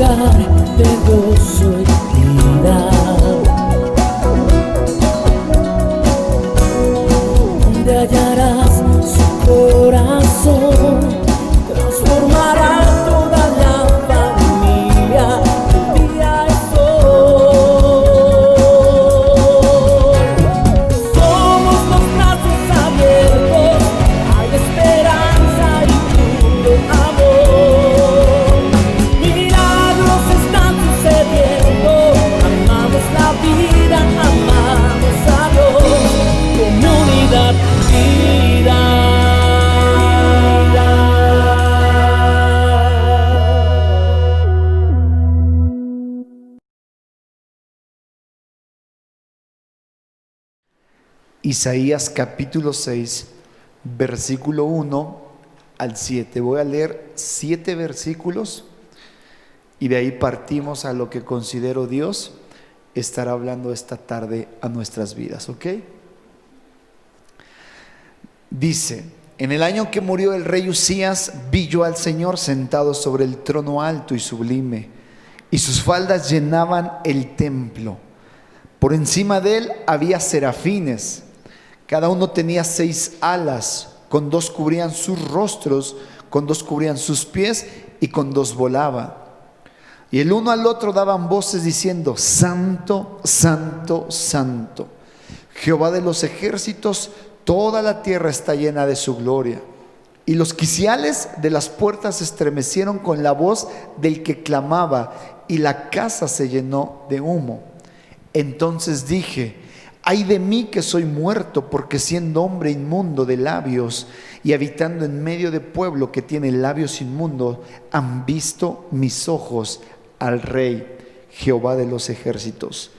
lugar de gozo y piedad, donde hallarás su corazón, transformará toda la familia de día y sol. Somos los brazos abiertos, hay esperanza y puro amor. Milagros están sucediendo, amamos la vida, amamos a Dios, comunidad vida. Isaías capítulo 6, versículo 1 al 7. Voy a leer 7 versículos y de ahí partimos a lo que considero Dios estará hablando esta tarde a nuestras vidas, ¿ok? Dice: en el año que murió el rey Usías, vi yo al Señor sentado sobre el trono alto y sublime, y sus faldas llenaban el templo. Por encima de él había serafines. Cada uno tenía 6 alas, con 2 cubrían sus rostros, con 2 cubrían sus pies y con 2 volaban. Y el uno al otro daban voces diciendo: Santo, Santo, Santo, Jehová de los ejércitos, toda la tierra está llena de su gloria. Y los quiciales de las puertas se estremecieron con la voz del que clamaba, y la casa se llenó de humo. Entonces dije: ay de mí que soy muerto, porque siendo hombre inmundo de labios y habitando en medio de pueblo que tiene labios inmundos, han visto mis ojos al Rey, Jehová de los ejércitos.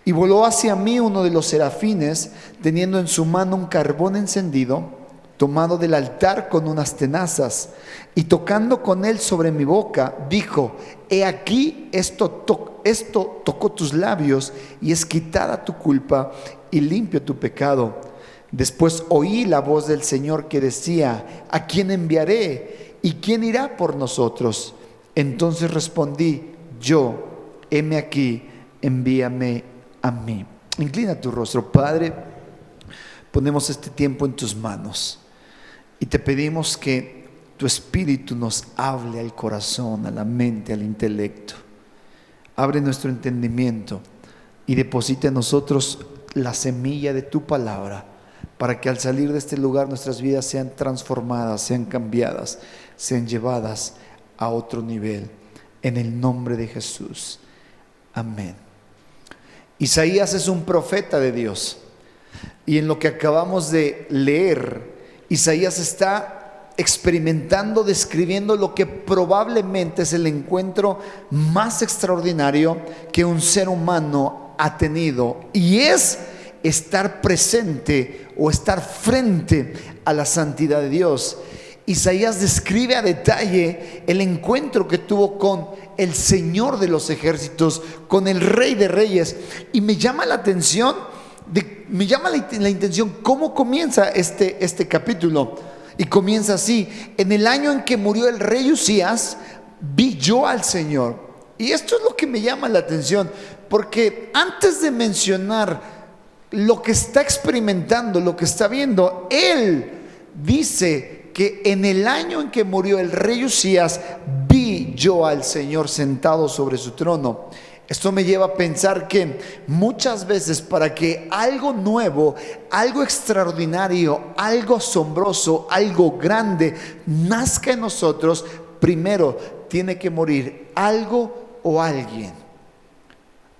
Y voló hacia mí uno de los serafines, teniendo en su mano un carbón encendido, tomado del altar con unas tenazas, y tocando con él sobre mi boca, dijo: he aquí, esto tocó tus labios, y es quitada tu culpa y limpio tu pecado. Después oí la voz del Señor que decía: ¿a quién enviaré? ¿Y quién irá por nosotros? Entonces respondí yo: heme aquí, envíame a mí. Inclina tu rostro. Padre, ponemos este tiempo en tus manos y te pedimos que tu Espíritu nos hable al corazón, a la mente, al intelecto. Abre nuestro entendimiento y deposita en nosotros la semilla de tu palabra, para que al salir de este lugar nuestras vidas sean transformadas, sean cambiadas, sean llevadas a otro nivel. En el nombre de Jesús. Amén. Isaías es un profeta de Dios. Y en lo que acabamos de leer, Isaías está experimentando, describiendo lo que probablemente es el encuentro más extraordinario que un ser humano ha tenido, y es estar presente o estar frente a la santidad de Dios. Isaías describe a detalle el encuentro que tuvo con el Señor de los ejércitos, con el Rey de Reyes, y me llama la atención cómo comienza este capítulo. Y comienza así: en el año en que murió el rey Usías, vi yo al Señor. Y esto es lo que me llama la atención, porque antes de mencionar lo que está experimentando, lo que está viendo, él dice que en el año en que murió el rey Usías, vi yo al Señor sentado sobre su trono. Esto me lleva a pensar que muchas veces, para que algo nuevo, algo extraordinario, algo asombroso, algo grande nazca en nosotros, primero tiene que morir algo o alguien.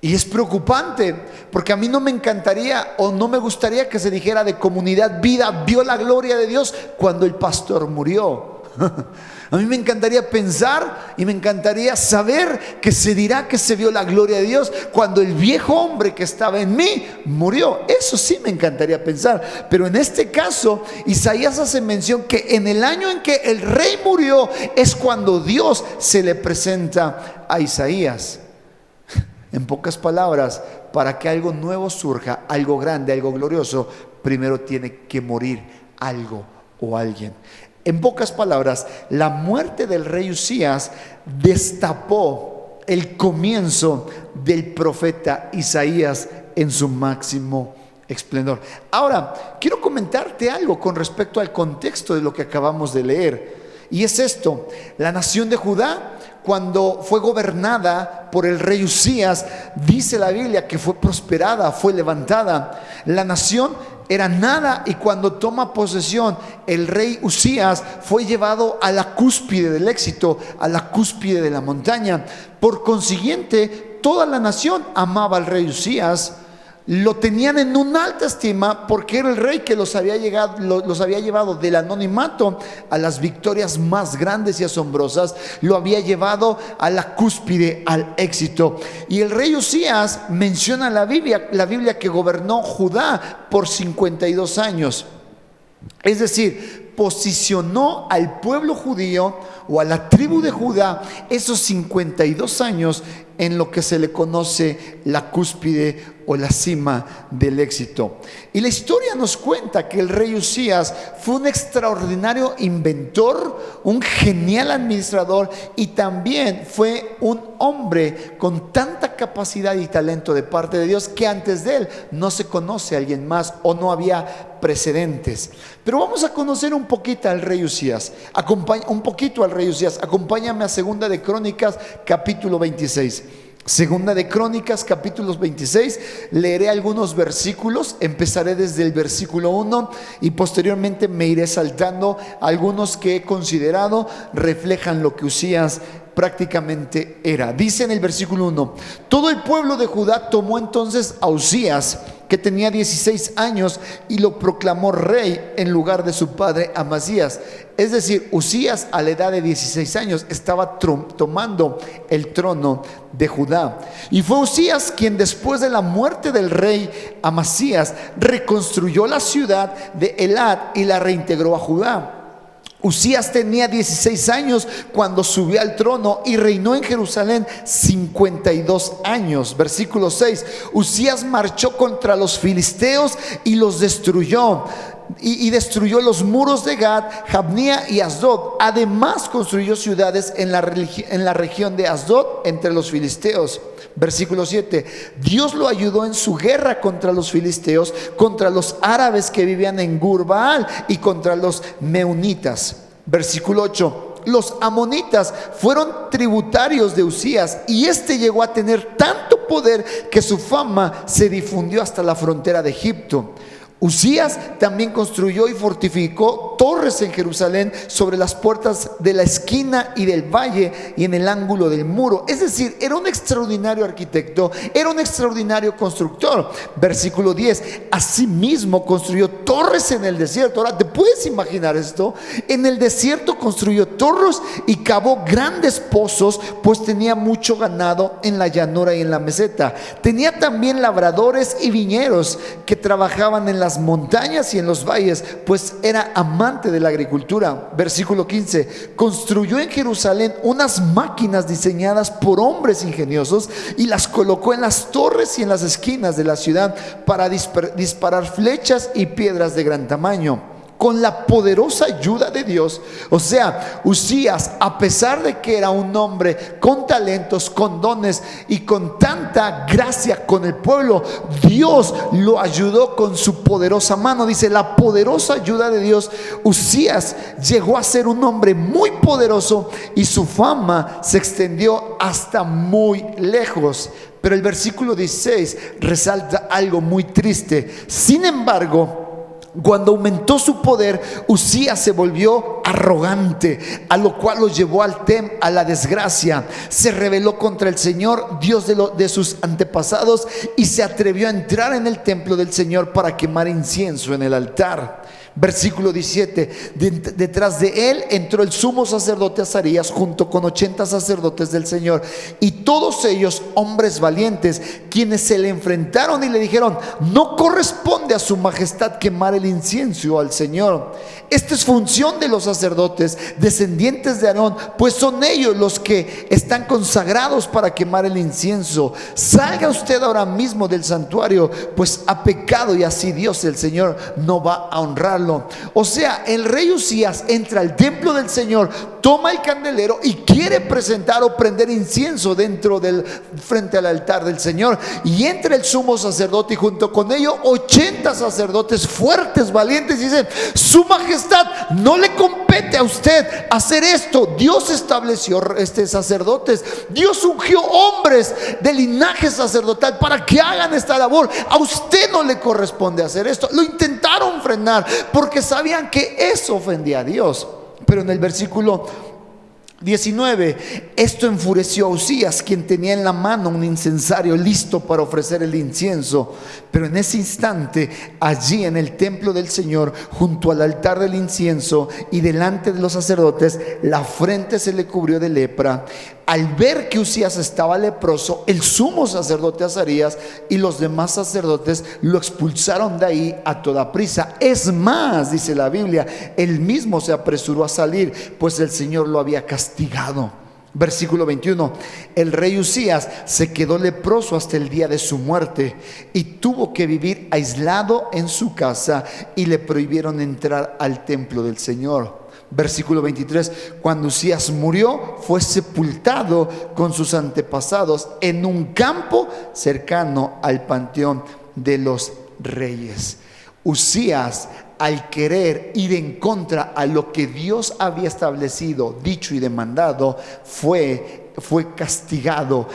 Y es preocupante, porque a mí no me encantaría o no me gustaría que se dijera de Comunidad Vida vio la gloria de Dios cuando el pastor murió. A mí me encantaría pensar y me encantaría saber que se dirá que se vio la gloria de Dios cuando el viejo hombre que estaba en mí murió. Eso sí me encantaría pensar. Pero en este caso, Isaías hace mención que en el año en que el rey murió es cuando Dios se le presenta a Isaías. En pocas palabras, para que algo nuevo surja, algo grande, algo glorioso, primero tiene que morir algo o alguien. En pocas palabras, la muerte del rey Usías destapó el comienzo del profeta Isaías en su máximo esplendor. Ahora, quiero comentarte algo con respecto al contexto de lo que acabamos de leer. Y es esto: la nación de Judá, cuando fue gobernada por el rey Usías, dice la Biblia que fue prosperada, fue levantada. La nación era nada, y cuando toma posesión el rey Usías, fue llevado a la cúspide del éxito, a la cúspide de la montaña. Por consiguiente, toda la nación amaba al rey Usías, lo tenían en una alta estima, porque era el rey que los había llevado del anonimato a las victorias más grandes y asombrosas, lo había llevado a la cúspide, al éxito. Y el rey Usías menciona la Biblia que gobernó Judá por 52 años. Es decir, posicionó al pueblo judío o a la tribu de Judá esos 52 años en lo que se le conoce la cúspide o la cima del éxito. Y la historia nos cuenta que el rey Usías fue un extraordinario inventor, un genial administrador, y también fue un hombre con tanta capacidad y talento de parte de Dios que antes de él no se conoce a alguien más, o no había precedentes. Pero vamos a conocer un poquito al rey Usías. Acompáñame a Segunda de Crónicas, capítulo 26. Segunda de Crónicas, capítulos 26. Leeré algunos versículos. Empezaré desde el versículo 1 y posteriormente me iré saltando. Algunos que he considerado reflejan lo que Usías prácticamente era. Dice en el versículo 1: todo el pueblo de Judá tomó entonces a Usías, que tenía 16 años, y lo proclamó rey en lugar de su padre Amasías. Es decir, Usías, a la edad de 16 años, estaba tomando el trono de Judá. Y fue Usías quien, después de la muerte del rey Amasías, reconstruyó la ciudad de Elat y la reintegró a Judá. Usías tenía 16 años cuando subió al trono y reinó en Jerusalén 52 años. Versículo 6: Usías marchó contra los filisteos y los destruyó. Y destruyó los muros de Gad, Jabnía y Asdod. Además construyó ciudades en la región de Asdod entre los filisteos. Versículo 7: Dios lo ayudó en su guerra contra los filisteos, contra los árabes que vivían en Gur-Baal y contra los meunitas. Versículo 8: los amonitas fueron tributarios de Usías, y este llegó a tener tanto poder que su fama se difundió hasta la frontera de Egipto. Usías también construyó y fortificó torres en Jerusalén, sobre las puertas de la esquina y del valle y en el ángulo del muro. Es decir, era un extraordinario arquitecto, era un extraordinario constructor. Versículo 10: asimismo construyó torres en el desierto. Ahora, ¿te puedes imaginar esto? En el desierto construyó torres y cavó grandes pozos, pues tenía mucho ganado en la llanura y en la meseta. Tenía también labradores y viñeros que trabajaban en las montañas y en los valles, pues era amante de la agricultura. Versículo 15: construyó en Jerusalén unas máquinas diseñadas por hombres ingeniosos y las colocó en las torres y en las esquinas de la ciudad para disparar flechas y piedras de gran tamaño. Con la poderosa ayuda de Dios, o sea, Usías, a pesar de que era un hombre con talentos, con dones y con tanta gracia con el pueblo, Dios lo ayudó con su poderosa mano. Dice, la poderosa ayuda de Dios, Usías llegó a ser un hombre muy poderoso y su fama se extendió hasta muy lejos. Pero el versículo 16 resalta algo muy triste. Sin embargo, cuando aumentó su poder, Usías se volvió arrogante, a lo cual lo llevó a la desgracia. Se rebeló contra el Señor, Dios de sus antepasados, y se atrevió a entrar en el templo del Señor para quemar incienso en el altar. Versículo 17: detrás de él entró el sumo sacerdote Azarías junto con 80 sacerdotes del Señor, y todos ellos hombres valientes, quienes se le enfrentaron y le dijeron: no corresponde a su majestad quemar el incienso al Señor. Esta es función de los sacerdotes, descendientes de Aarón, pues son ellos los que están consagrados para quemar el incienso. Salga usted ahora mismo del santuario, pues ha pecado, y así Dios el Señor no va a honrarlo. adorarlo. O sea, el rey Usías entra al templo del Señor, toma el candelero y quiere presentar o prender incienso frente al altar del Señor. Y entra el sumo sacerdote y junto con ello 80 sacerdotes fuertes, valientes, y dicen: Su Majestad, no le compete a usted hacer esto. Dios estableció sacerdotes, Dios ungió hombres de linaje sacerdotal para que hagan esta labor. A usted no le corresponde hacer esto. Lo intentaron frenar porque sabían que eso ofendía a Dios. Pero en el versículo 19, esto enfureció a Usías, quien tenía en la mano un incensario listo para ofrecer el incienso. Pero en ese instante, allí en el templo del Señor, junto al altar del incienso y delante de los sacerdotes, la frente se le cubrió de lepra. Al ver que Usías estaba leproso, el sumo sacerdote Azarías y los demás sacerdotes lo expulsaron de ahí a toda prisa. Es más, dice la Biblia, él mismo se apresuró a salir, pues el Señor lo había castigado. Versículo 21, el rey Usías se quedó leproso hasta el día de su muerte y tuvo que vivir aislado en su casa, y le prohibieron entrar al templo del Señor. Versículo 23, cuando Usías murió, fue sepultado con sus antepasados en un campo cercano al panteón de los reyes. Usías, al querer ir en contra a lo que Dios había establecido, dicho y demandado, fue castigado.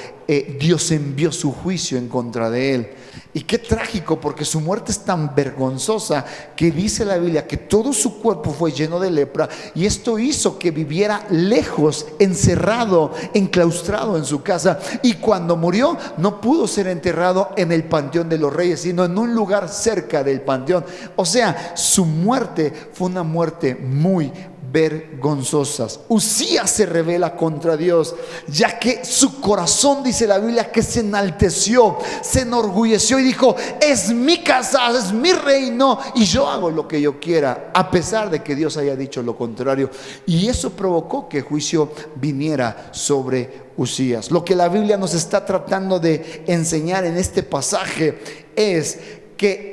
Dios envió su juicio en contra de él. Y qué trágico, porque su muerte es tan vergonzosa que dice la Biblia que todo su cuerpo fue lleno de lepra, y esto hizo que viviera lejos, encerrado, enclaustrado en su casa. Y cuando murió, no pudo ser enterrado en el panteón de los reyes, sino en un lugar cerca del panteón. O sea, su muerte fue una muerte muy vergonzosas. Usías se rebela contra Dios, ya que su corazón, dice la Biblia, que se enalteció, se enorgulleció y dijo: es mi casa, es mi reino y yo hago lo que yo quiera, a pesar de que Dios haya dicho lo contrario. Y eso provocó que juicio viniera sobre Usías. Lo que la Biblia nos está tratando de enseñar en este pasaje es que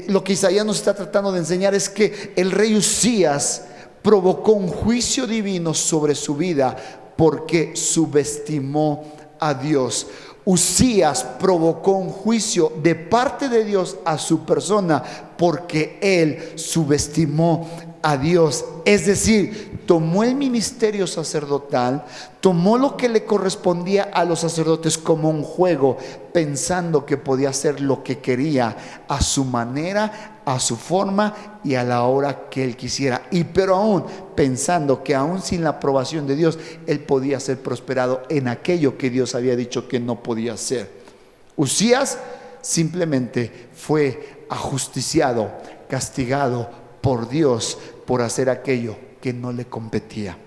lo que Isaías nos está tratando de enseñar es que el rey Usías provocó un juicio divino sobre su vida porque subestimó a Dios. Usías provocó un juicio de parte de Dios a su persona porque él subestimó a Dios. Es decir, tomó el ministerio sacerdotal, tomó lo que le correspondía a los sacerdotes como un juego, pensando que podía hacer lo que quería a su manera, a su forma y a la hora que él quisiera. Y pero aún pensando que aún sin la aprobación de Dios, él podía ser prosperado en aquello que Dios había dicho que no podía hacer. Usías simplemente fue ajusticiado, castigado por Dios por hacer aquello que no le competía.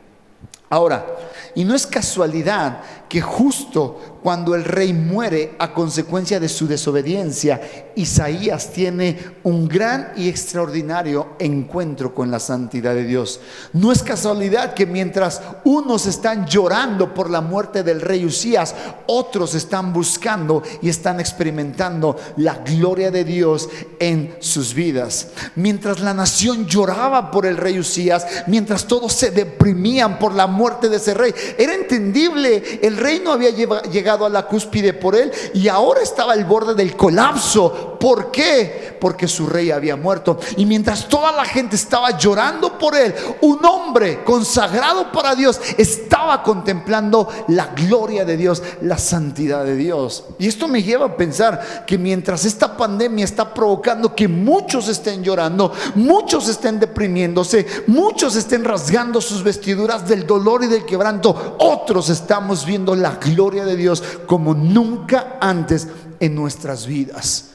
Ahora, y no es casualidad que justo cuando el rey muere a consecuencia de su desobediencia, Isaías tiene un gran y extraordinario encuentro con la santidad de Dios. No es casualidad que mientras unos están llorando por la muerte del rey Usías, otros están buscando y están experimentando la gloria de Dios en sus vidas. Mientras la nación lloraba por el rey Usías, mientras todos se deprimían por la muerte de ese rey, era entendible. El rey no había llegado a la cúspide por él y ahora estaba al borde del colapso. ¿Por qué? Porque su rey había muerto. Y mientras toda la gente estaba llorando por él, un hombre consagrado para Dios estaba contemplando la gloria de Dios, la santidad de Dios. Y esto me lleva a pensar que mientras esta pandemia está provocando que muchos estén llorando, muchos estén deprimiéndose, muchos estén rasgando sus vestiduras del dolor y del quebranto, otros estamos viendo la gloria de Dios como nunca antes en nuestras vidas.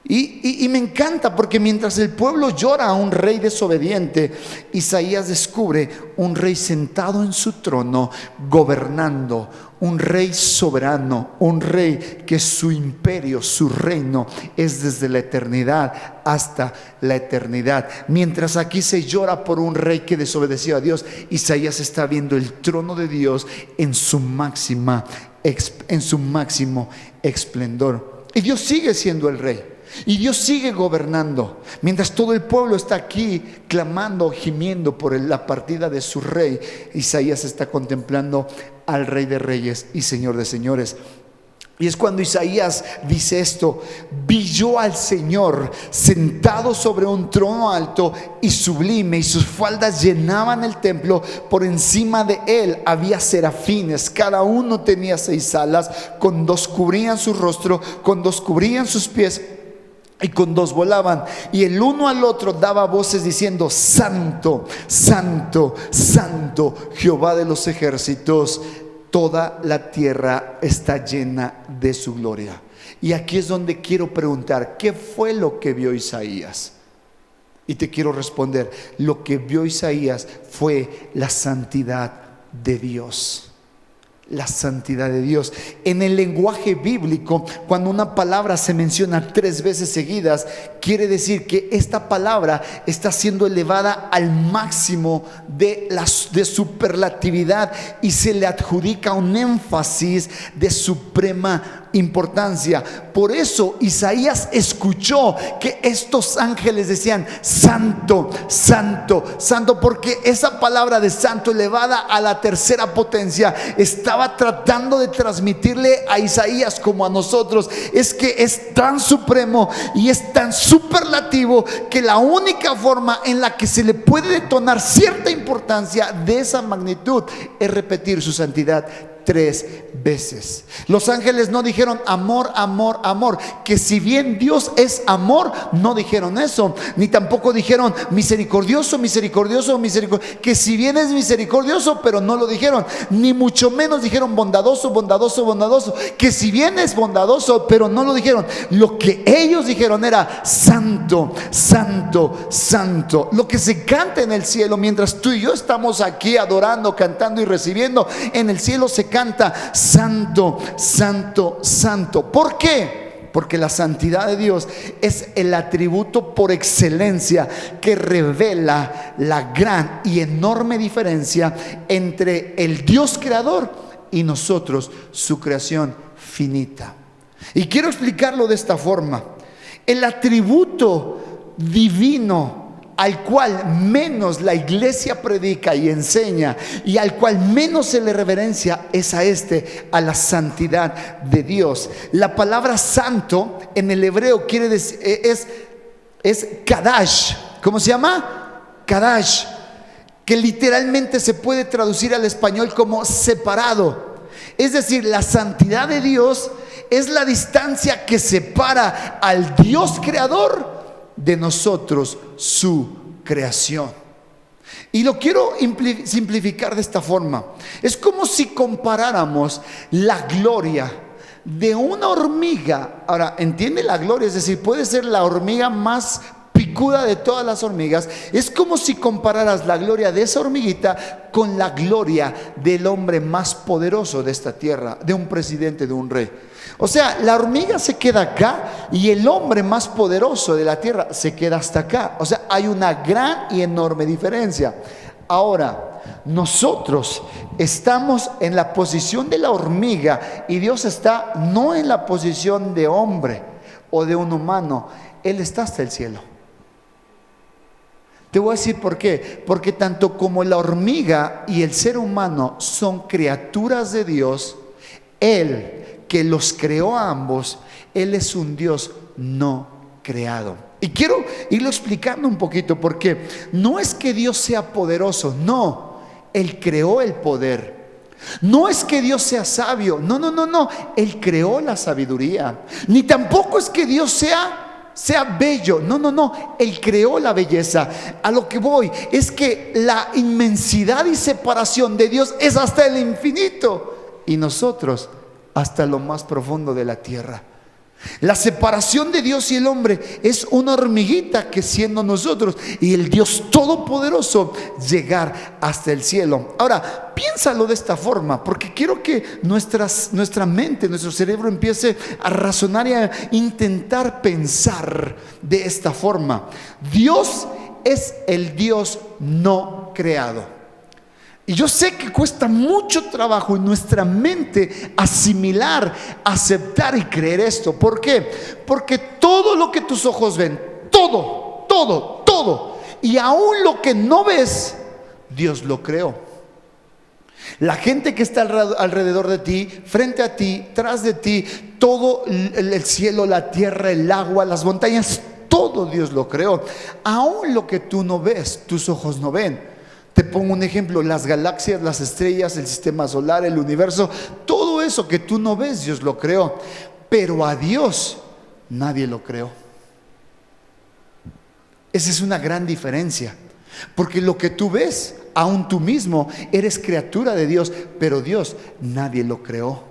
Y me encanta porque mientras el pueblo llora a un rey desobediente, Isaías descubre un rey sentado en su trono, gobernando, un rey soberano, un rey que su imperio, su reino es desde la eternidad hasta la eternidad. Mientras aquí se llora por un rey que desobedeció a Dios, Isaías está viendo el trono de Dios en su máximo esplendor. Y Dios sigue siendo el rey. Y Dios sigue gobernando, mientras todo el pueblo está aquí clamando, gimiendo por la partida de su rey. Isaías está contemplando al Rey de Reyes y Señor de Señores. Y es cuando Isaías dice esto: vi yo al Señor sentado sobre un trono alto y sublime, y sus faldas llenaban el templo. Por encima de él había serafines, cada uno tenía 6 alas, con 2 cubrían su rostro, con 2 cubrían sus pies, y con 2 volaban, y el uno al otro daba voces diciendo: Santo, Santo, Santo, Jehová de los ejércitos. Toda la tierra está llena de su gloria. Y aquí es donde quiero preguntar: ¿qué fue lo que vio Isaías? Y te quiero responder: lo que vio Isaías fue la santidad de Dios. La santidad de Dios. En el lenguaje bíblico, cuando una palabra se menciona 3 veces seguidas, quiere decir que esta palabra está siendo elevada al máximo de superlatividad, y se le adjudica un énfasis de suprema importancia. Por eso Isaías escuchó que estos ángeles decían: Santo, Santo, Santo, porque esa palabra de santo elevada a la 3ª potencia estaba tratando de transmitirle a Isaías, como a nosotros, es que es tan supremo y es tan superlativo que la única forma en la que se le puede detonar cierta importancia de esa magnitud es repetir su santidad 3 veces. Los ángeles no dijeron amor, amor, amor, que si bien Dios es amor, no dijeron eso. Ni tampoco dijeron misericordioso, misericordioso, misericordioso, que si bien es misericordioso, pero no lo dijeron. Ni mucho menos dijeron bondadoso, bondadoso, bondadoso, que si bien es bondadoso, pero no lo dijeron. Lo que ellos dijeron era santo, santo, santo. Lo que se canta en el cielo mientras tú y yo estamos aquí adorando, cantando y recibiendo, en el cielo se canta santo, santo, santo. ¿Por qué? Porque la santidad de Dios es el atributo por excelencia que revela la gran y enorme diferencia entre el Dios creador y nosotros, su creación finita. Y quiero explicarlo de esta forma: el atributo divino al cual menos la iglesia predica y enseña, y al cual menos se le reverencia, es a la santidad de Dios. La palabra santo en el hebreo quiere decir, es Kadash. ¿Cómo se llama? Kadash, que literalmente se puede traducir al español como separado. Es decir, la santidad de Dios es la distancia que separa al Dios creador de nosotros, su creación. Y lo quiero simplificar de esta forma: es como si comparáramos la gloria de una hormiga. Ahora, entiende la gloria, es decir, puede ser la hormiga más picuda de todas las hormigas. Es como si compararas la gloria de esa hormiguita con la gloria del hombre más poderoso de esta tierra, de un presidente, de un rey. O sea, la hormiga se queda acá y el hombre más poderoso de la tierra se queda hasta acá. O sea, hay una gran y enorme diferencia. Ahora, nosotros estamos en la posición de la hormiga y Dios está no en la posición de hombre o de un humano. Él está hasta el cielo. Te voy a decir por qué. Porque tanto como la hormiga y el ser humano son criaturas de Dios, Él que los creó a ambos, Él es un Dios no creado. Y quiero irlo explicando un poquito, porque no es que Dios sea poderoso, no, Él creó el poder. No es que Dios sea sabio, no, Él creó la sabiduría. Ni tampoco es que Dios sea bello, no, Él creó la belleza. A lo que voy es que la inmensidad y separación de Dios es hasta el infinito, y nosotros hasta lo más profundo de la tierra. La separación de Dios y el hombre es una hormiguita que, siendo nosotros y el Dios todopoderoso, llegar hasta el cielo. Ahora, piénsalo de esta forma, porque quiero que nuestra mente, nuestro cerebro empiece a razonar y a intentar pensar de esta forma. Dios es el Dios no creado. Y yo sé que cuesta mucho trabajo en nuestra mente asimilar, aceptar y creer esto. ¿Por qué? Porque todo lo que tus ojos ven, todo, y aún lo que no ves, Dios lo creó. La gente que está alrededor de ti, frente a ti, tras de ti, todo el cielo, la tierra, el agua, las montañas, todo Dios lo creó. Aún lo que tú no ves, tus ojos no ven. Te pongo un ejemplo: las galaxias, las estrellas, el sistema solar, el universo, todo eso que tú no ves, Dios lo creó. Pero a Dios nadie lo creó. Esa es una gran diferencia. Porque lo que tú ves, aún tú mismo eres criatura de Dios, pero Dios nadie lo creó.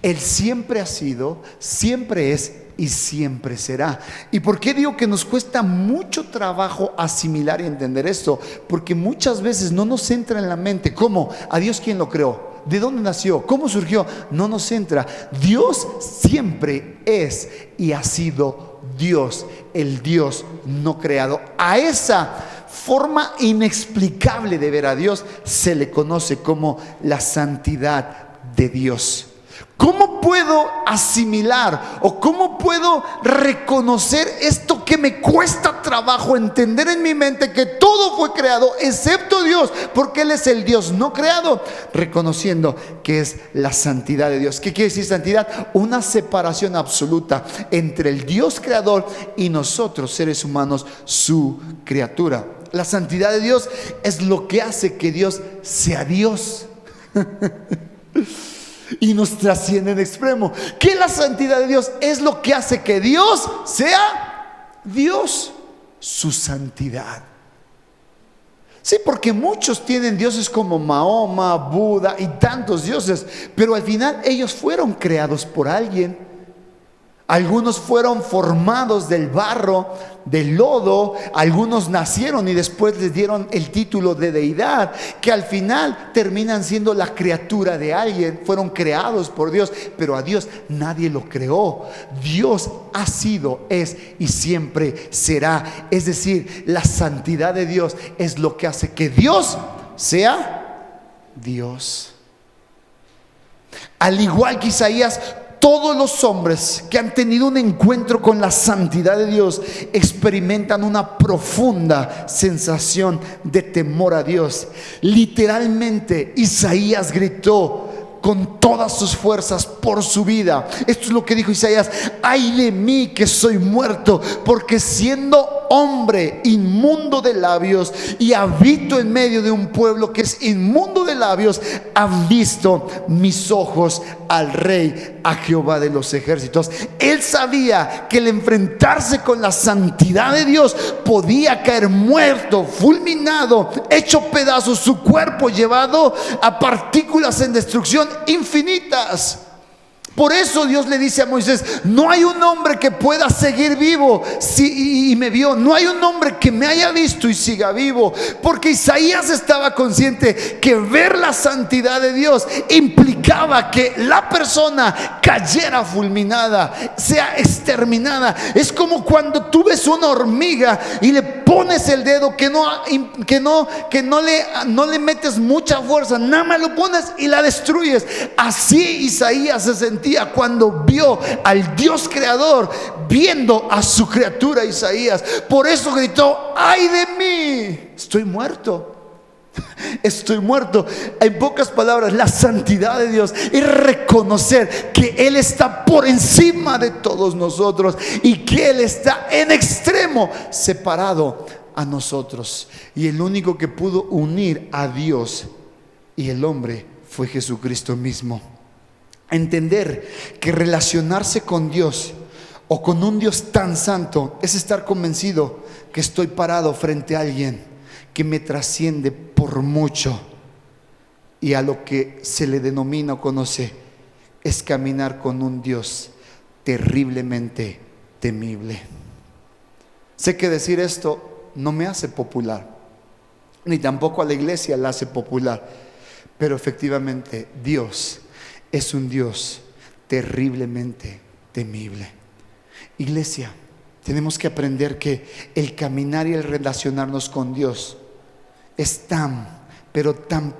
Él siempre ha sido, siempre es y siempre será. ¿Y por qué digo que nos cuesta mucho trabajo asimilar y entender esto? Porque muchas veces no nos entra en la mente cómo, a Dios quién lo creó, de dónde nació, cómo surgió. No nos entra. Dios siempre es y ha sido Dios, el Dios no creado. A esa forma inexplicable de ver a Dios se le conoce como la santidad de Dios. ¿Cómo puedo asimilar o cómo puedo reconocer esto que me cuesta trabajo entender en mi mente, que todo fue creado excepto Dios, porque Él es el Dios no creado? Reconociendo que es la santidad de Dios. ¿Qué quiere decir santidad? Una separación absoluta entre el Dios creador y nosotros, seres humanos, su criatura. La santidad de Dios es lo que hace que Dios sea Dios. Y nos trasciende en extremo. Que la santidad de Dios es lo que hace que Dios sea Dios. Su santidad. Sí, porque muchos tienen dioses como Mahoma, Buda y tantos dioses, pero al final ellos fueron creados por alguien. Algunos fueron formados del barro, del lodo. Algunos nacieron y después les dieron el título de deidad, que al final terminan siendo la criatura de alguien. Fueron creados por Dios, pero a Dios nadie lo creó. Dios ha sido, es y siempre será. Es decir, la santidad de Dios es lo que hace que Dios sea Dios. Al igual que Isaías, todos los hombres que han tenido un encuentro con la santidad de Dios experimentan una profunda sensación de temor a Dios. Literalmente, Isaías gritó con todas sus fuerzas por su vida. Esto es lo que dijo Isaías: ay de mí que soy muerto, porque siendo hombre inmundo de labios y habito en medio de un pueblo que es inmundo de labios, han visto mis ojos al Rey, a Jehová de los ejércitos. Él sabía que el enfrentarse con la santidad de Dios podía caer muerto, fulminado, hecho pedazos, su cuerpo llevado a partículas en destrucción infinitas. Por eso Dios le dice a Moisés: no hay un hombre que pueda seguir vivo y me vio. No hay un hombre que me haya visto y siga vivo. Porque Isaías estaba consciente que ver la santidad de Dios implicaba que la persona cayera fulminada, sea exterminada. Es como cuando tú ves una hormiga y le pones el dedo que no le metes mucha fuerza, nada más lo pones y la destruyes. Así Isaías se sentía cuando vio al Dios creador viendo a su criatura Isaías. Por eso gritó: ay de mí, estoy muerto. Estoy muerto. En pocas palabras, la santidad de Dios es reconocer que Él está por encima de todos nosotros y que Él está en extremo separado a nosotros. Y el único que pudo unir a Dios y el hombre fue Jesucristo mismo. Entender que relacionarse con Dios o con un Dios tan santo es estar convencido que estoy parado frente a alguien que me trasciende por mucho, y a lo que se le denomina o conoce es caminar con un Dios terriblemente temible. Sé que decir esto no me hace popular, ni tampoco a la iglesia la hace popular, pero efectivamente Dios es un Dios terriblemente temible. Iglesia, tenemos que aprender que el caminar y el relacionarnos con Dios es tan, pero tan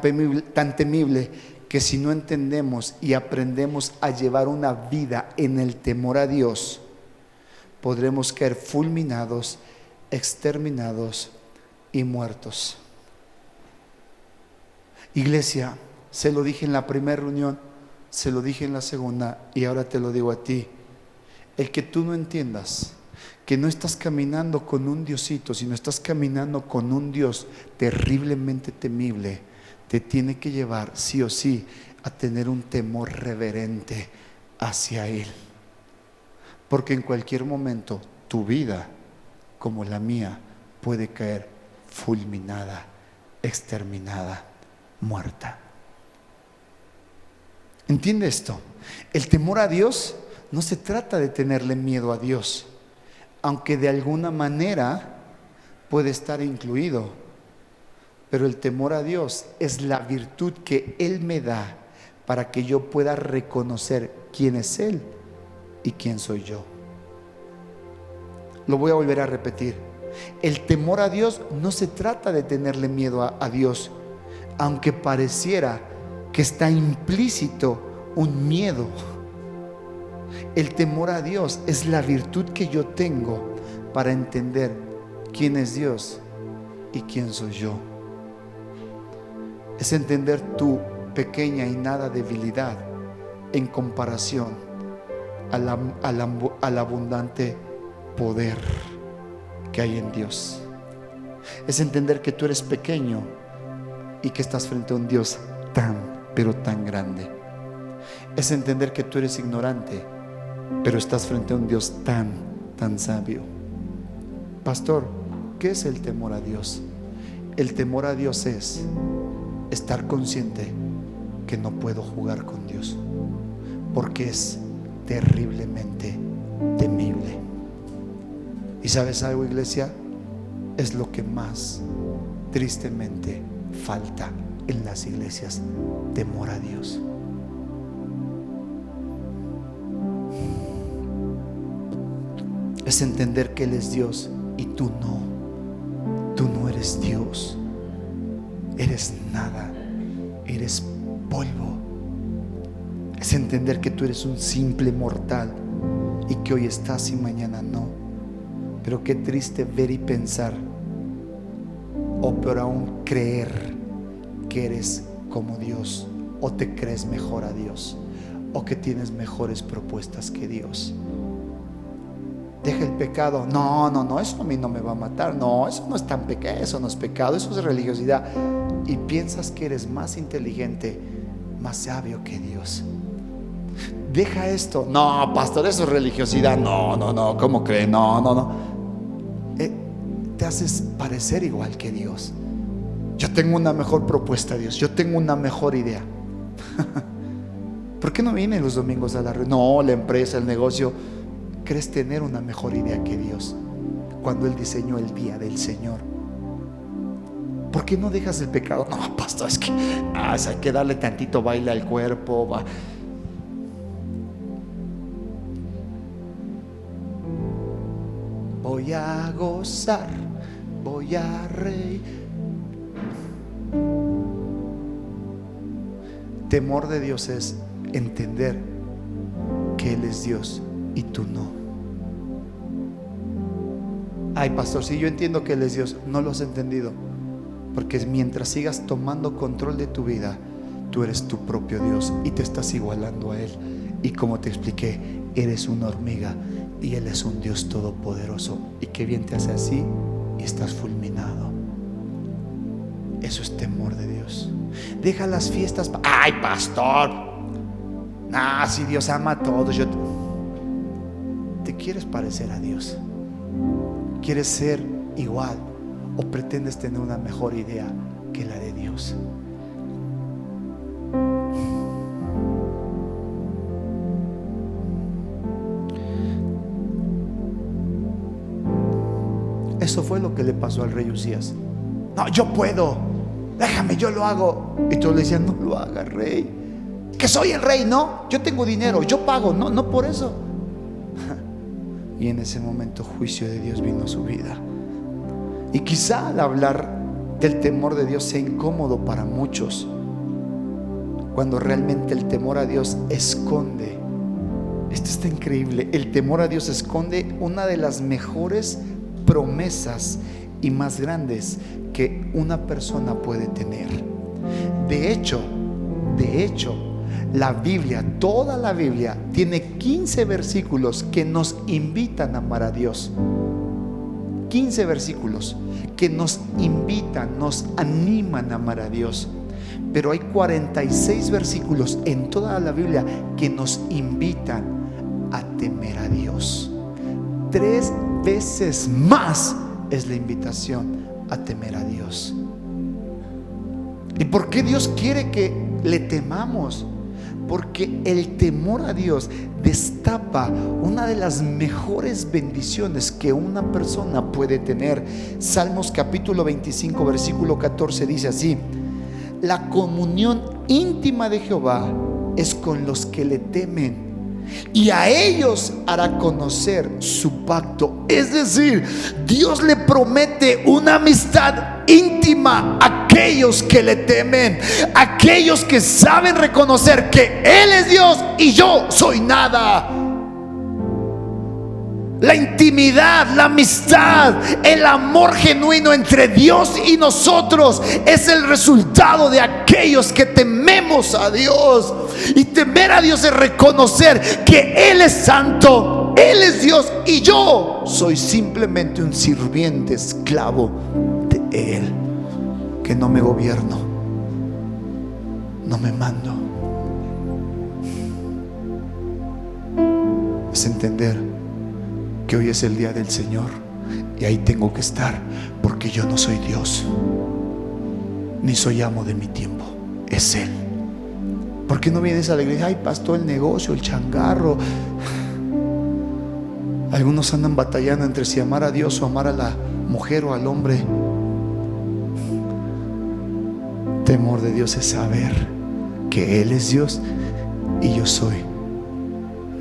temible que si no entendemos y aprendemos a llevar una vida en el temor a Dios, podremos caer fulminados, exterminados y muertos. Iglesia, se lo dije en la primera reunión, se lo dije en la segunda y ahora te lo digo a ti. El que tú no entiendas que no estás caminando con un Diosito, sino estás caminando con un Dios terriblemente temible, te tiene que llevar sí o sí a tener un temor reverente hacia Él. Porque en cualquier momento tu vida, como la mía, puede caer fulminada, exterminada, muerta. ¿Entiende esto? El temor a Dios no se trata de tenerle miedo a Dios, aunque de alguna manera puede estar incluido. Pero el temor a Dios es la virtud que Él me da para que yo pueda reconocer quién es Él y quién soy yo. Lo voy a volver a repetir. El temor a Dios no se trata de tenerle miedo a Dios, aunque pareciera que está implícito un miedo. El temor a Dios es la virtud que yo tengo para entender quién es Dios y quién soy yo. Es entender tu pequeña y nada debilidad en comparación al abundante poder que hay en Dios. Es entender que tú eres pequeño y que estás frente a un Dios pero tan grande. Es entender que tú eres ignorante, pero estás frente a un Dios tan sabio. Pastor, ¿qué es el temor a Dios? El temor a Dios es estar consciente que no puedo jugar con Dios, porque es terriblemente temible. ¿Y sabes algo, iglesia? Es lo que más tristemente falta en las iglesias: temor a Dios. Es entender que Él es Dios y tú no. Tú no eres Dios. Eres nada. Eres polvo. Es entender que tú eres un simple mortal y que hoy estás y mañana no. Pero qué triste ver y pensar, o peor aún, creer que eres como Dios, o te crees mejor a Dios, o que tienes mejores propuestas que Dios. Deja el pecado. No, eso a mí no me va a matar. No, eso no es tan pecado, eso no es pecado, eso es religiosidad. Y piensas que eres más inteligente, más sabio que Dios. Deja esto. No, pastor, eso es religiosidad. No, ¿cómo cree? No. Te haces parecer igual que Dios. Yo tengo una mejor propuesta, Dios. Yo tengo una mejor idea. ¿Por qué no vienen los domingos a la reunión? No, la empresa, el negocio. ¿Crees tener una mejor idea que Dios cuando Él diseñó el día del Señor? ¿Por qué no dejas el pecado? No, pastor, es que hay que darle tantito baile al cuerpo. Voy a gozar, voy a reír. Temor de Dios es entender que Él es Dios y tú no. Ay, pastor, si yo entiendo que Él es Dios, no lo has entendido. Porque mientras sigas tomando control de tu vida, tú eres tu propio Dios y te estás igualando a Él. Y como te expliqué, eres una hormiga y Él es un Dios todopoderoso. Y qué bien te hace así y estás fulminado. Eso es temor de Dios. Deja las fiestas. Ay, pastor, si Dios ama a todos. ¿Te quieres parecer a Dios? ¿Quieres ser igual o pretendes tener una mejor idea que la de Dios? Eso fue lo que le pasó al rey Usías. No, yo puedo, déjame, yo lo hago. Y todos le decían: no lo hagas, rey, que soy el rey. No, yo tengo dinero, yo pago. No por eso. Y en ese momento juicio de Dios vino a su vida. Y quizá al hablar del temor de Dios sea incómodo para muchos, cuando realmente el temor a Dios esconde. Esto está increíble. El temor a Dios esconde una de las mejores promesas y más grandes que una persona puede tener. De hecho, la Biblia, toda la Biblia, tiene 15 versículos que nos invitan a amar a Dios. 15 versículos que nos invitan, nos animan a amar a Dios. Pero hay 46 versículos en toda la Biblia que nos invitan a temer a Dios. 3 veces más es la invitación a temer a Dios. ¿Y por qué Dios quiere que le temamos? Porque el temor a Dios destapa una de las mejores bendiciones que una persona puede tener. Salmos capítulo 25 versículo 14 dice así: la comunión íntima de Jehová es con los que le temen, y a ellos hará conocer su pacto. Es decir, Dios le promete una amistad íntima a aquellos que le temen, aquellos que saben reconocer que Él es Dios y yo soy nada. La intimidad, la amistad, el amor genuino entre Dios y nosotros es el resultado de aquellos que tememos a Dios. Y temer a Dios es reconocer que Él es santo, Él es Dios y yo soy simplemente un sirviente, esclavo de Él, que no me gobierno, no me mando. Es entender que hoy es el día del Señor y ahí tengo que estar, porque yo no soy Dios, ni soy amo de mi tiempo, es Él. ¿Por qué no vienes a la iglesia? Ay, pastor, el negocio, el changarro. Algunos andan batallando entre si amar a Dios o amar a la mujer o al hombre. Temor de Dios es saber que Él es Dios y yo soy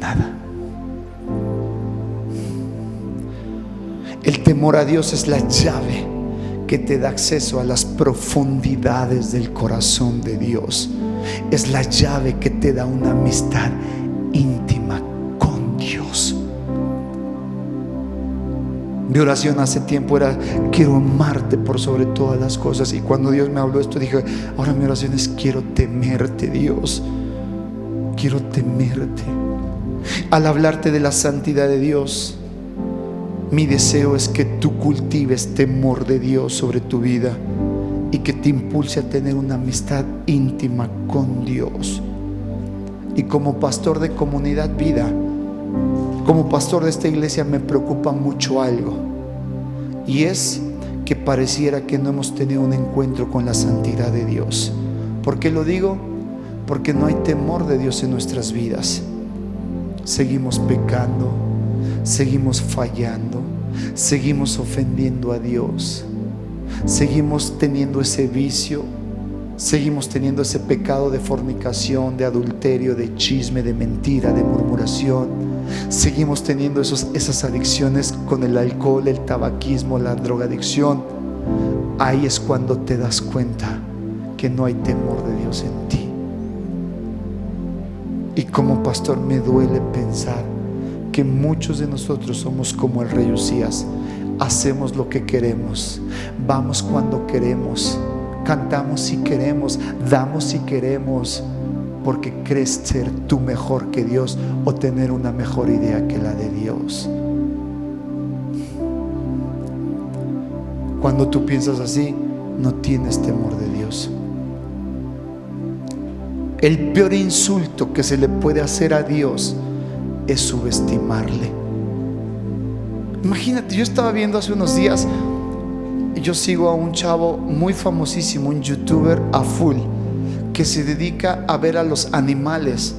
nada. El temor a Dios es la llave que te da acceso a las profundidades del corazón de Dios. Es la llave que te da una amistad íntima con Dios. Mi oración hace tiempo era: quiero amarte por sobre todas las cosas. Y cuando Dios me habló esto, dije: ahora mi oración es: quiero temerte, Dios. Quiero temerte. Al hablarte de la santidad de Dios, mi deseo es que tú cultives temor de Dios sobre tu vida y que te impulse a tener una amistad íntima con Dios. Y como pastor de Comunidad Vida, como pastor de esta iglesia, me preocupa mucho algo, y es que pareciera que no hemos tenido un encuentro con la santidad de Dios. ¿Por qué lo digo? Porque no hay temor de Dios en nuestras vidas. Seguimos pecando, seguimos fallando, seguimos ofendiendo a Dios, seguimos teniendo ese vicio, seguimos teniendo ese pecado de fornicación, de adulterio, de chisme, de mentira, de murmuración. Seguimos teniendo esas adicciones con el alcohol, el tabaquismo, la drogadicción. Ahí es cuando te das cuenta que no hay temor de Dios en ti. Y como pastor me duele pensar que muchos de nosotros somos como el rey Usías. Hacemos lo que queremos, vamos cuando queremos, cantamos si queremos, damos si queremos, porque crees ser tú mejor que Dios o tener una mejor idea que la de Dios. Cuando tú piensas así, no tienes temor de Dios. El peor insulto que se le puede hacer a Dios es subestimarle. Imagínate, yo estaba viendo hace unos días, yo sigo a un chavo muy famosísimo, un youtuber a full, que se dedica a ver a los animales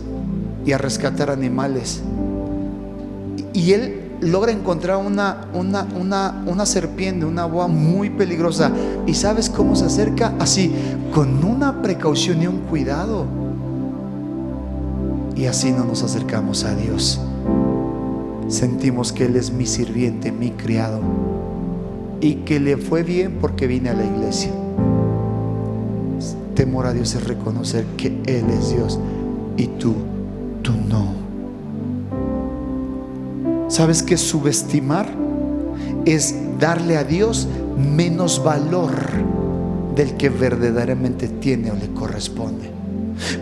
y a rescatar animales. Y él logra encontrar una serpiente, una boa muy peligrosa. ¿Y sabes cómo se acerca? Así, con una precaución y un cuidado. Y así no nos acercamos a Dios. Sentimos que Él es mi sirviente, mi criado. y que le fue bien porque vine a la iglesia. Temor a Dios es reconocer que Él es Dios y tú no. ¿Sabes qué? Subestimar es darle a Dios menos valor del que verdaderamente tiene o le corresponde.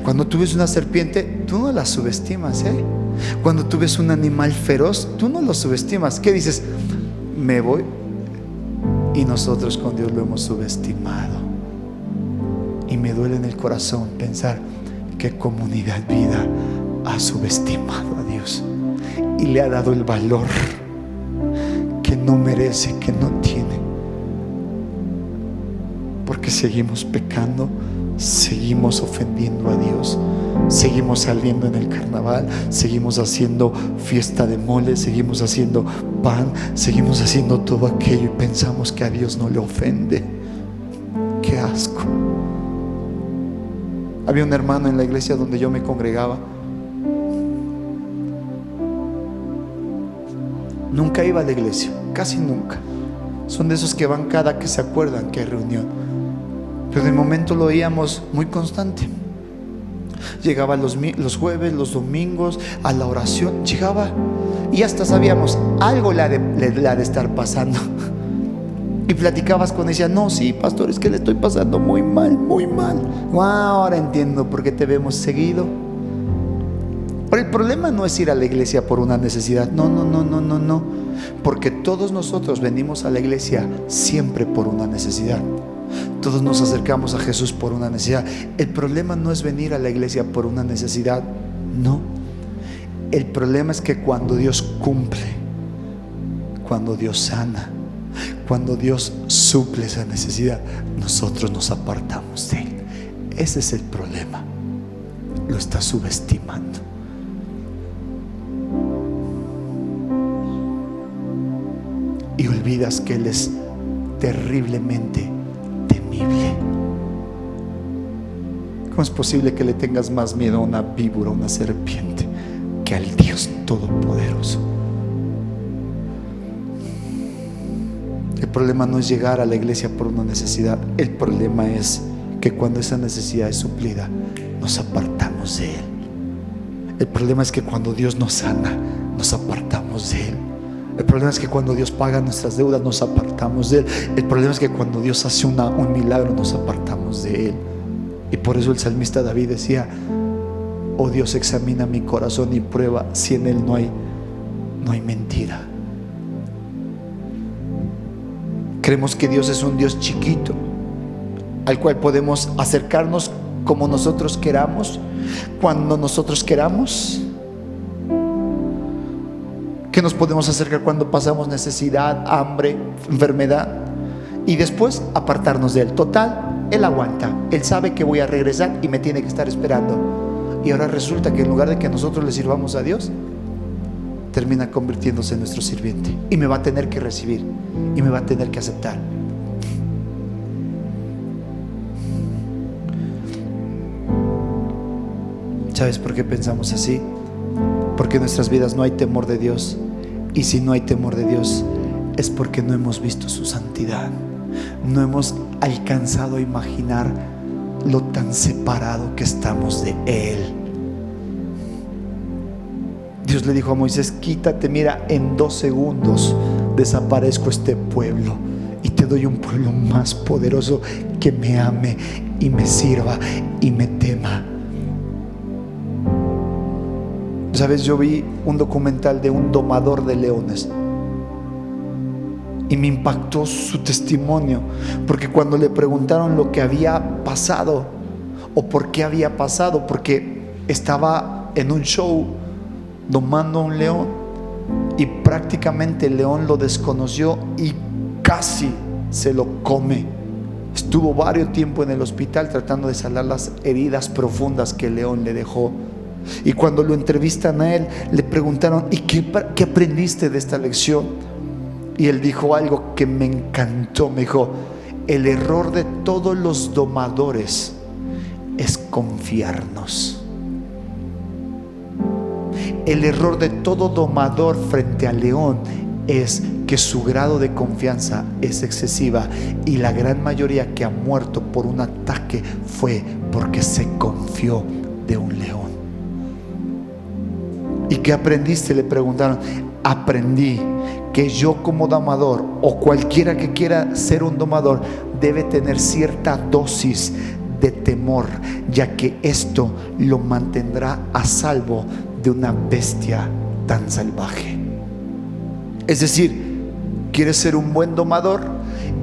Cuando tú ves una serpiente, tú no la subestimas, ¿eh? Cuando tú ves un animal feroz, tú no lo subestimas. ¿Qué dices? Me voy. Y nosotros con Dios lo hemos subestimado. Y me duele en el corazón pensar que Comunidad Vida ha subestimado a Dios y le ha dado el valor que no merece, que no tiene. Porque seguimos pecando, seguimos ofendiendo a Dios, seguimos saliendo en el carnaval, seguimos haciendo fiesta de mole, seguimos haciendo pan, seguimos haciendo todo aquello y pensamos que a Dios no le ofende. ¡Qué asco! Había un hermano en la iglesia donde yo me congregaba. Nunca iba a la iglesia, casi nunca. Son de esos que van cada que se acuerdan que hay reunión. Pero de momento lo veíamos muy constante. Llegaba los jueves, los domingos, a la oración. Llegaba y hasta sabíamos, algo le ha de estar pasando. Y platicabas con ella, no, sí, pastor, es que le estoy pasando muy mal, muy mal. Wow, ahora entiendo por qué te vemos seguido. Pero el problema no es ir a la iglesia por una necesidad. No. Porque todos nosotros venimos a la iglesia siempre por una necesidad. Todos nos acercamos a Jesús por una necesidad. El problema no es venir a la iglesia por una necesidad. No. El problema es que cuando Dios cumple, cuando Dios sana, cuando Dios suple esa necesidad, nosotros nos apartamos de Él. Ese es el problema. Lo estás subestimando. Y olvidas que Él es terriblemente temible. ¿Cómo es posible que le tengas más miedo a una víbora, a una serpiente, que al Dios Todopoderoso? El problema no es llegar a la iglesia por una necesidad. El problema es que cuando esa necesidad es suplida, nos apartamos de Él. El problema es que cuando Dios nos sana, nos apartamos de Él. El problema es que cuando Dios paga nuestras deudas, nos apartamos de Él. El problema es que cuando Dios hace un milagro, nos apartamos de Él. Y por eso el salmista David decía: oh Dios, examina mi corazón y prueba si en él no hay mentira. Creemos que Dios es un Dios chiquito al cual podemos acercarnos como nosotros queramos, cuando nosotros queramos, que nos podemos acercar cuando pasamos necesidad, hambre, enfermedad, y después apartarnos de Él. Total, Él aguanta, Él sabe que voy a regresar y me tiene que estar esperando. Y ahora resulta que en lugar de que nosotros le sirvamos a Dios, termina convirtiéndose en nuestro sirviente y me va a tener que recibir y me va a tener que aceptar. ¿Sabes por qué pensamos así? Porque en nuestras vidas no hay temor de Dios. Y si no hay temor de Dios, es porque no hemos visto su santidad. No hemos alcanzado a imaginar lo tan separado que estamos de Él. Dios le dijo a Moisés: quítate, mira, en 2 segundos desaparezco este pueblo y te doy un pueblo más poderoso que me ame y me sirva y me tema. ¿Sabes? Yo vi un documental de un domador de leones y me impactó su testimonio, porque cuando le preguntaron lo que había pasado o por qué había pasado, porque estaba en un show domando a un león y prácticamente el león lo desconoció y casi se lo come. Estuvo varios tiempo en el hospital tratando de sanar las heridas profundas que el león le dejó. Y cuando lo entrevistan a él, le preguntaron: ¿y qué aprendiste de esta lección? Y él dijo algo que me encantó. Me dijo: el error de todos los domadores es confiarnos. El error de todo domador frente al león es que su grado de confianza es excesiva, y la gran mayoría que ha muerto por un ataque fue porque se confió de un león. ¿Y qué aprendiste?, le preguntaron. Aprendí que yo como domador, o cualquiera que quiera ser un domador, debe tener cierta dosis de temor, ya que esto lo mantendrá a salvo de una bestia tan salvaje. Es decir, quieres ser un buen domador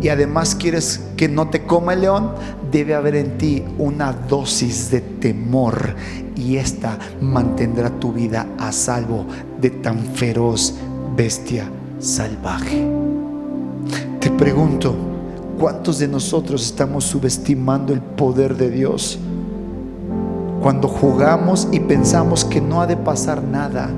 y además quieres que no te coma el león, debe haber en ti una dosis de temor, y esta mantendrá tu vida a salvo de tan feroz bestia salvaje. Te pregunto, ¿cuántos de nosotros estamos subestimando el poder de Dios cuando jugamos y pensamos que no ha de pasar nada,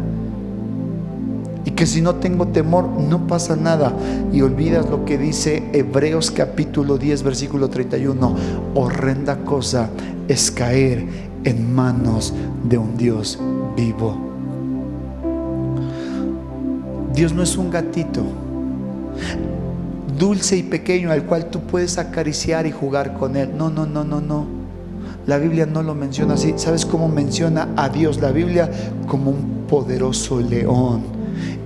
y que si no tengo temor no pasa nada, y olvidas lo que dice Hebreos capítulo 10 versículo 31? Horrenda cosa es caer en manos de un Dios vivo. Dios no es un gatito dulce y pequeño al cual tú puedes acariciar y jugar con él. No, no, no, no, no. La Biblia no lo menciona así. ¿Sabes cómo menciona a Dios la Biblia? Como un poderoso león.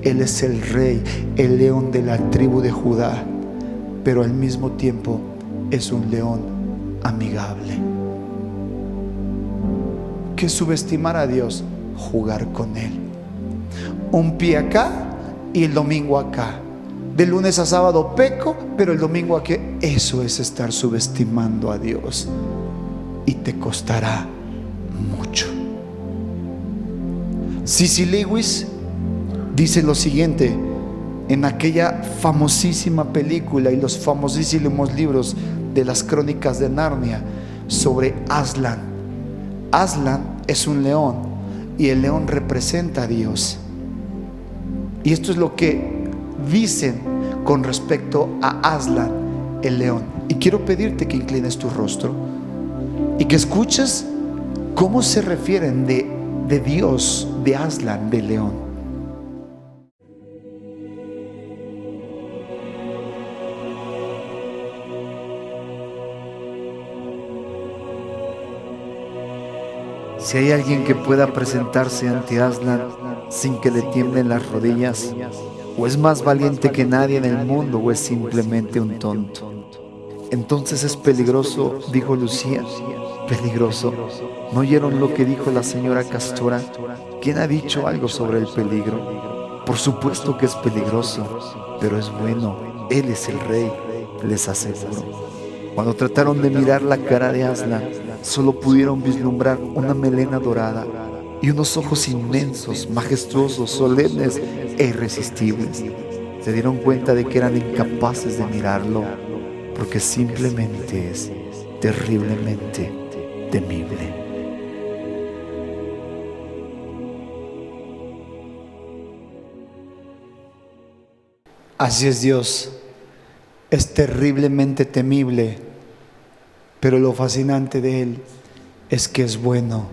Él es el rey, el león de la tribu de Judá, pero al mismo tiempo es un león amigable. ¿Qué es subestimar a Dios? Jugar con él. Un pie acá y el domingo acá. De lunes a sábado peco, pero el domingo aquí. Eso es estar subestimando a Dios, y te costará mucho. C.S. Lewis dice lo siguiente en aquella famosísima película y los famosísimos libros de las Crónicas de Narnia sobre Aslan. Aslan es un león, y el león representa a Dios. Y esto es lo que dicen con respecto a Aslan, el león. Y quiero pedirte que inclines tu rostro y que escuches cómo se refieren de Dios, de Aslan, del león. Si hay alguien que pueda presentarse ante Aslan sin que le tiemblen las rodillas, o es más valiente que nadie en el mundo, o es simplemente un tonto, entonces es peligroso, dijo Lucía. Peligroso. ¿No oyeron lo que dijo la señora Castora? ¿Quién ha dicho algo sobre el peligro? Por supuesto que es peligroso, pero es bueno. Él es el rey, les aseguro. Cuando trataron de mirar la cara de Aslan, solo pudieron vislumbrar una melena dorada y unos ojos inmensos, majestuosos, solemnes e irresistibles. Se dieron cuenta de que eran incapaces de mirarlo, porque simplemente es terriblemente temible. Así es Dios, es terriblemente temible, pero lo fascinante de Él es que es bueno,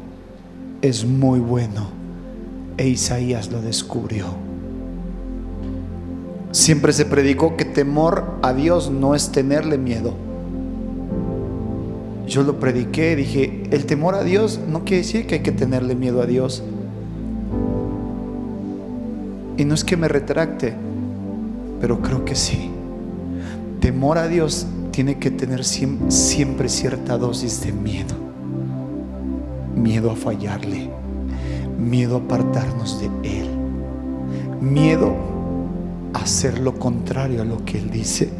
es muy bueno, e Isaías lo descubrió. Siempre se predicó que temor a Dios no es tenerle miedo. Yo lo prediqué, dije, el temor a Dios no quiere decir que hay que tenerle miedo a Dios. Y no es que me retracte, pero creo que sí. Temor a Dios tiene que tener siempre cierta dosis de miedo. Miedo a fallarle, miedo a apartarnos de Él, miedo a hacer lo contrario a lo que Él dice,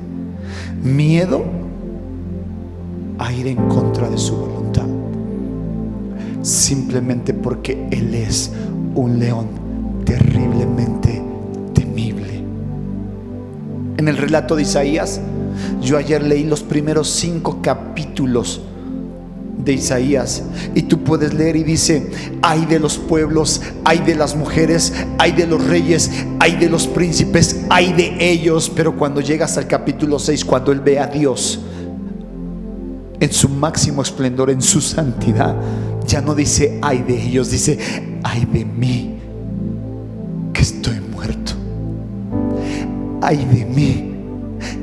miedo a ir en contra de su voluntad, simplemente porque Él es un león terriblemente temible. En el relato de Isaías, yo ayer leí los primeros 5 capítulos de Isaías, y tú puedes leer y dice: ay de los pueblos, ay de las mujeres, ay de los reyes, ay de los príncipes, ay de ellos. Pero cuando llegas al capítulo 6, cuando él ve a Dios en su máximo esplendor, en su santidad, ya no dice ay de ellos, dice ay de mí, que estoy muerto. ay de mí,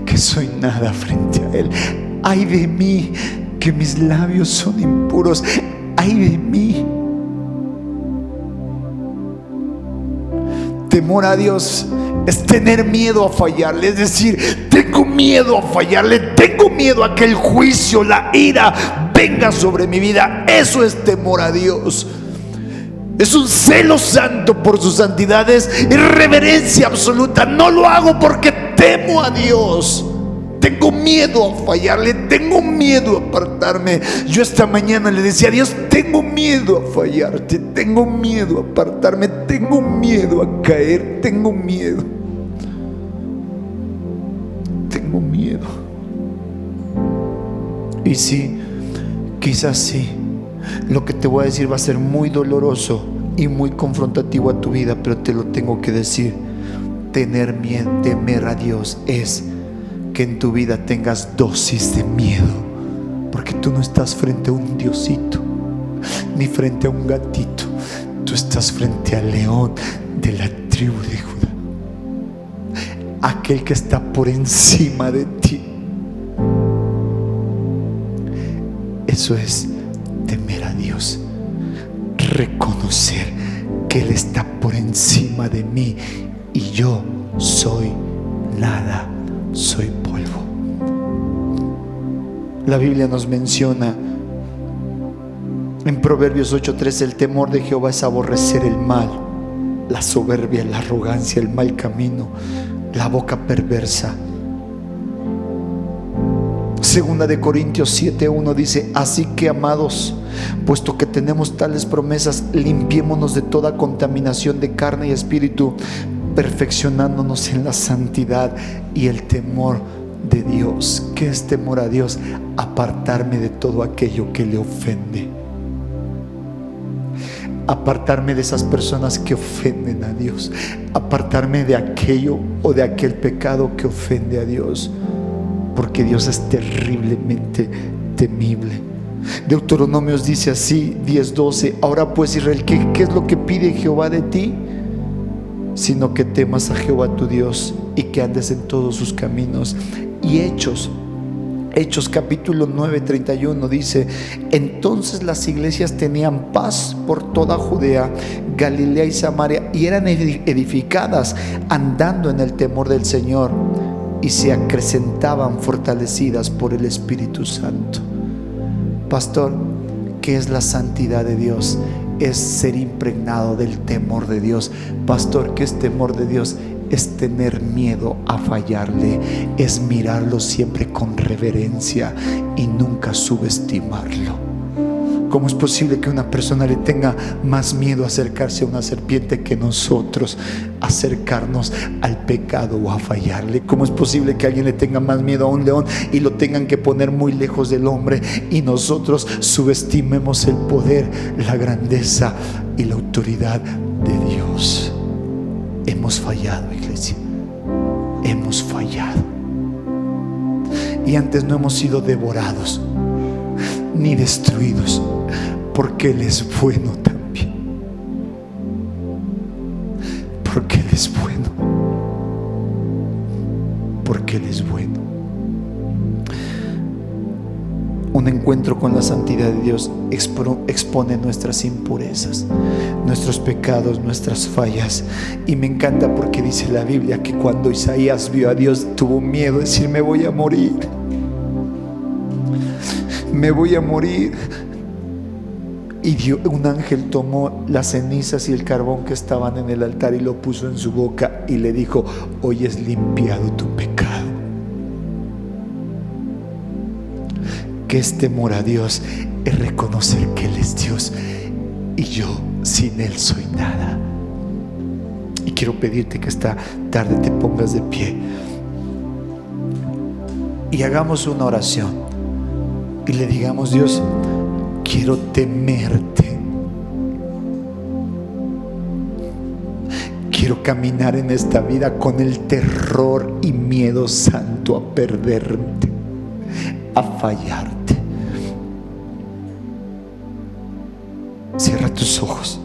que soy nada frente a Él. Ay de mí, que mis labios son impuros. Ay de mí. Temor a Dios es tener miedo a fallarle, es decir, tengo miedo a fallarle, tengo miedo a que el juicio, la ira venga sobre mi vida. Eso es temor a Dios. Es un celo santo por sus santidades, es reverencia absoluta. No lo hago porque temo a Dios. Tengo miedo a fallarle, tengo miedo a apartarme. Yo esta mañana le decía a Dios, tengo miedo a fallarte, tengo miedo a apartarme, tengo miedo a caer, tengo miedo. Tengo miedo. Y sí, quizás sí, lo que te voy a decir va a ser muy doloroso y muy confrontativo a tu vida, pero te lo tengo que decir. Tener miedo, temer a Dios es que en tu vida tengas dosis de miedo, porque tú no estás frente a un diosito ni frente a un gatito. Tú estás frente al león de la tribu de Judá, aquel que está por encima de ti. Eso es temer a Dios, reconocer que Él está por encima de mí y yo soy nada, soy polvo. La Biblia nos menciona en Proverbios 8:13: el temor de Jehová es aborrecer el mal, la soberbia, la arrogancia, el mal camino, la boca perversa. Segunda de Corintios 7:1 dice: así que, amados, puesto que tenemos tales promesas, limpiémonos de toda contaminación de carne y espíritu, perfeccionándonos en la santidad y el temor de Dios. ¿Qué es temor a Dios? Apartarme de todo aquello que le ofende. Apartarme de esas personas que ofenden a Dios. Apartarme de aquello o de aquel pecado que ofende a Dios. Porque Dios es terriblemente temible. Deuteronomios dice así, 10:12: ahora pues, Israel, ¿qué es lo que pide Jehová de ti? Sino que temas a Jehová tu Dios y que andes en todos sus caminos. Y Hechos capítulo 9:31 dice: entonces las iglesias tenían paz por toda Judea, Galilea y Samaria, y eran edificadas andando en el temor del Señor, y se acrecentaban fortalecidas por el Espíritu Santo. Pastor, ¿qué es la santidad de Dios? Es ser impregnado del temor de Dios. Pastor, ¿qué es temor de Dios? Es tener miedo a fallarle, es mirarlo siempre con reverencia y nunca subestimarlo. ¿Cómo es posible que una persona le tenga más miedo a acercarse a una serpiente que nosotros acercarnos al pecado o a fallarle? ¿Cómo es posible que alguien le tenga más miedo a un león y lo tengan que poner muy lejos del hombre, y nosotros subestimemos el poder, la grandeza y la autoridad de Dios? Hemos fallado, iglesia. Hemos fallado. Y antes no hemos sido devorados ni destruidos, porque Él es bueno también. Porque Él es bueno. Porque Él es bueno. Un encuentro con la santidad de Dios expone nuestras impurezas, nuestros pecados, nuestras fallas. Y me encanta porque dice la Biblia que cuando Isaías vio a Dios, tuvo miedo de decir: me voy a morir. Me voy a morir. Y un ángel tomó las cenizas y el carbón que estaban en el altar y lo puso en su boca y le dijo: hoy es limpiado tu pecado. Que es temor a Dios, es reconocer que Él es Dios y yo sin Él soy nada. Y quiero pedirte que esta tarde te pongas de pie y hagamos una oración y le digamos: Dios, quiero temerte. Quiero caminar en esta vida con el terror y miedo santo a perderte, a fallarte. Cierra tus ojos.